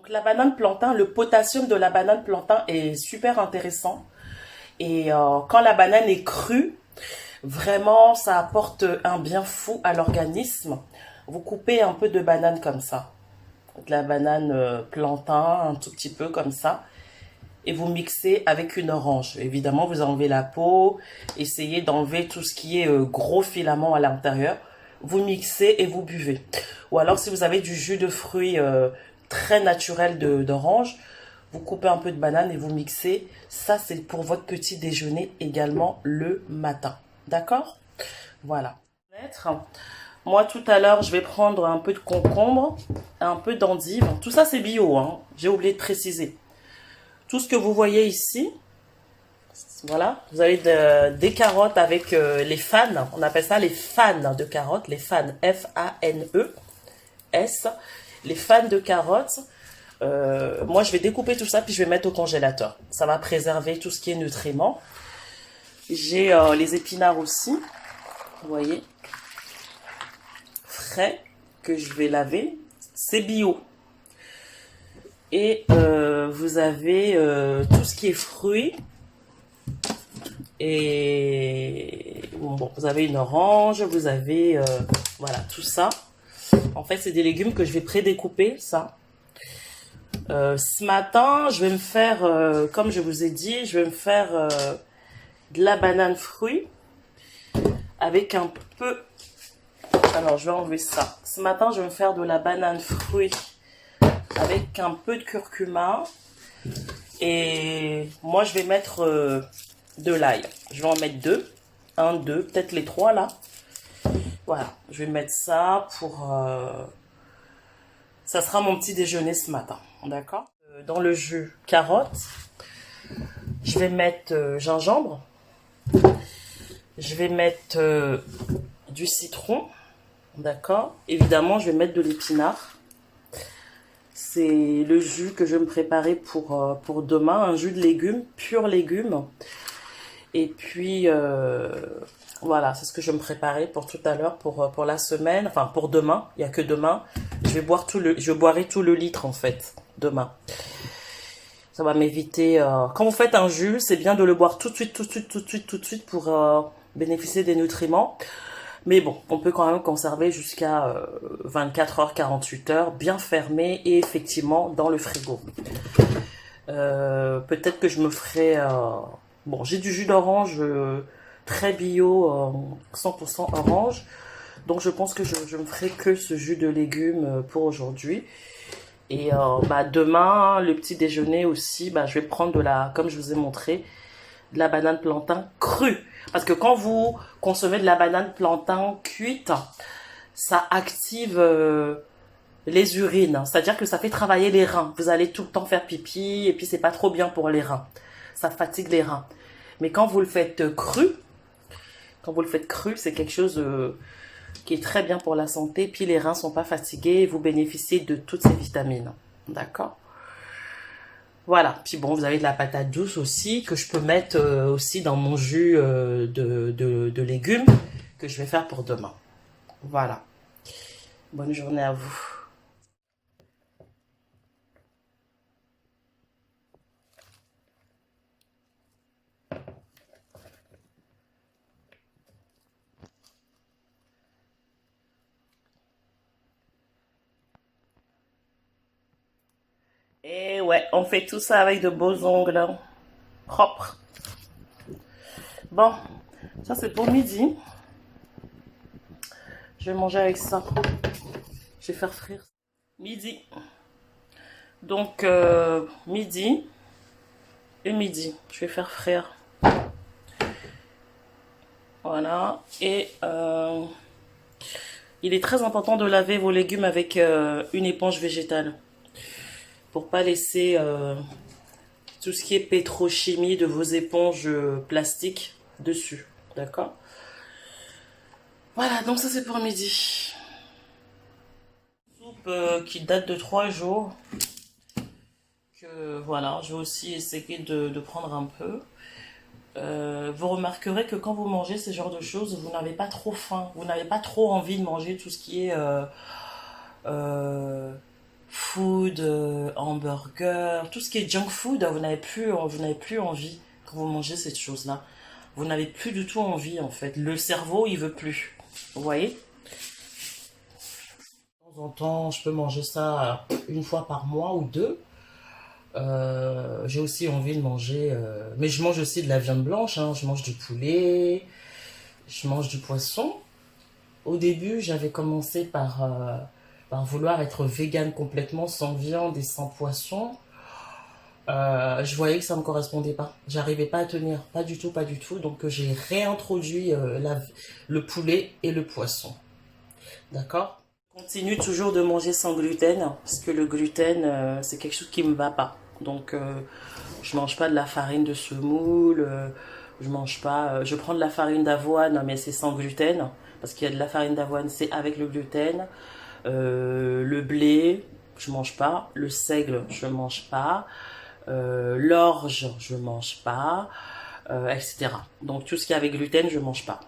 Donc la banane plantain, le potassium de la banane plantain est super intéressant. Et quand la banane est crue, vraiment ça apporte un bien fou à l'organisme. Vous coupez un peu de banane comme ça, de la banane plantain, un tout petit peu comme ça. Et vous mixez avec une orange. Évidemment, vous enlevez la peau, essayez d'enlever tout ce qui est gros filament à l'intérieur. Vous mixez et vous buvez. Ou alors, si vous avez du jus de fruits très naturel d'orange, vous coupez un peu de banane et vous mixez. Ça, c'est pour votre petit déjeuner également le matin. D'accord? Voilà. Moi, tout à l'heure, je vais prendre un peu de concombre, un peu d'endive. Tout ça, c'est bio, hein. J'ai oublié de préciser. Tout ce que vous voyez ici, voilà, vous avez des carottes avec les fans, on appelle ça les fans de carottes, les fans, F-A-N-E-S, les fans de carottes. Moi, je vais découper tout ça, puis je vais mettre au congélateur. Ça va préserver tout ce qui est nutriments. J'ai les épinards aussi, vous voyez, frais, que je vais laver. C'est bio. Et vous avez tout ce qui est fruits. Et bon, vous avez une orange, vous avez voilà, tout ça. En fait, c'est des légumes que je vais prédécouper, ça. Ce matin, je vais me faire, comme je vous ai dit, je vais me faire de la banane fruit avec un peu... Alors, je vais enlever ça. Ce matin, je vais me faire de la banane fruit avec un peu de curcuma. Et moi, je vais mettre de l'ail. Je vais en mettre deux. Un, deux, peut-être les trois là. Voilà, je vais mettre ça pour... ça sera mon petit déjeuner ce matin. D'accord? Dans le jus carotte, je vais mettre gingembre. Je vais mettre du citron. D'accord? Évidemment, je vais mettre de l'épinard. C'est le jus que je vais me préparer pour demain. Un jus de légumes, pur légumes. Et puis, voilà, c'est ce que je vais me préparer pour tout à l'heure, pour la semaine. Enfin, pour demain. Il n'y a que demain. Je boirai tout le litre, en fait, demain. Ça va m'éviter... quand vous faites un jus, c'est bien de le boire tout de suite pour bénéficier des nutriments. Mais bon, on peut quand même conserver jusqu'à 24 heures, 48 heures, bien fermé et effectivement dans le frigo. Peut-être que je me ferai... bon, j'ai du jus d'orange très bio, 100% orange. Donc je pense que je me ferai que ce jus de légumes pour aujourd'hui. Et demain, le petit déjeuner aussi, je vais prendre comme je vous ai montré, de la banane plantain crue. Parce que quand vous consommez de la banane plantain cuite, ça active les urines. C'est-à-dire que ça fait travailler les reins. Vous allez tout le temps faire pipi et puis c'est pas trop bien pour les reins. Ça fatigue les reins. Mais quand vous le faites cru, c'est quelque chose qui est très bien pour la santé. Puis les reins sont pas fatigués et vous bénéficiez de toutes ces vitamines. D'accord? Voilà, puis bon, vous avez de la patate douce aussi, que je peux mettre aussi dans mon jus de légumes, que je vais faire pour demain. Voilà. Bonne journée à vous. Et ouais, on fait tout ça avec de beaux ongles propres. Bon, ça c'est pour midi. Je vais manger avec ça. Je vais faire frire. Midi. Donc, midi et midi. Je vais faire frire. Voilà. Et il est très important de laver vos légumes avec une éponge végétale. Pour pas laisser tout ce qui est pétrochimie de vos éponges plastiques dessus. D'accord? Voilà, donc ça c'est pour midi. Soupe qui date de 3 jours. Que voilà, je vais aussi essayer de prendre un peu. Vous remarquerez que quand vous mangez ce genre de choses, vous n'avez pas trop faim. Vous n'avez pas trop envie de manger tout ce qui est food, hamburger, tout ce qui est junk food, vous n'avez plus envie quand vous mangez cette chose-là. Vous n'avez plus du tout envie en fait. Le cerveau, il veut plus. Vous voyez? De temps en temps, je peux manger ça une fois par mois ou deux. J'ai aussi envie de manger, mais je mange aussi de la viande blanche, hein. Je mange du poulet, je mange du poisson. Au début, j'avais commencé par vouloir être végane complètement, sans viande et sans poisson. Je voyais que ça me correspondait pas. J'arrivais pas à tenir, pas du tout, pas du tout. Donc j'ai réintroduit le poulet et le poisson. D'accord? Continue toujours de manger sans gluten, parce que le gluten, c'est quelque chose qui me va pas. Donc je mange pas de la farine de semoule, je mange pas, je prends de la farine d'avoine, mais c'est sans gluten, parce qu'il y a de la farine d'avoine, c'est avec le gluten. Le blé, je mange pas. Le seigle, je mange pas. L'orge, je mange pas, etc. Donc tout ce qui est avec gluten, je mange pas.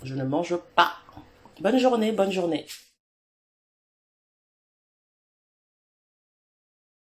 Je ne mange pas. Bonne journée, bonne journée.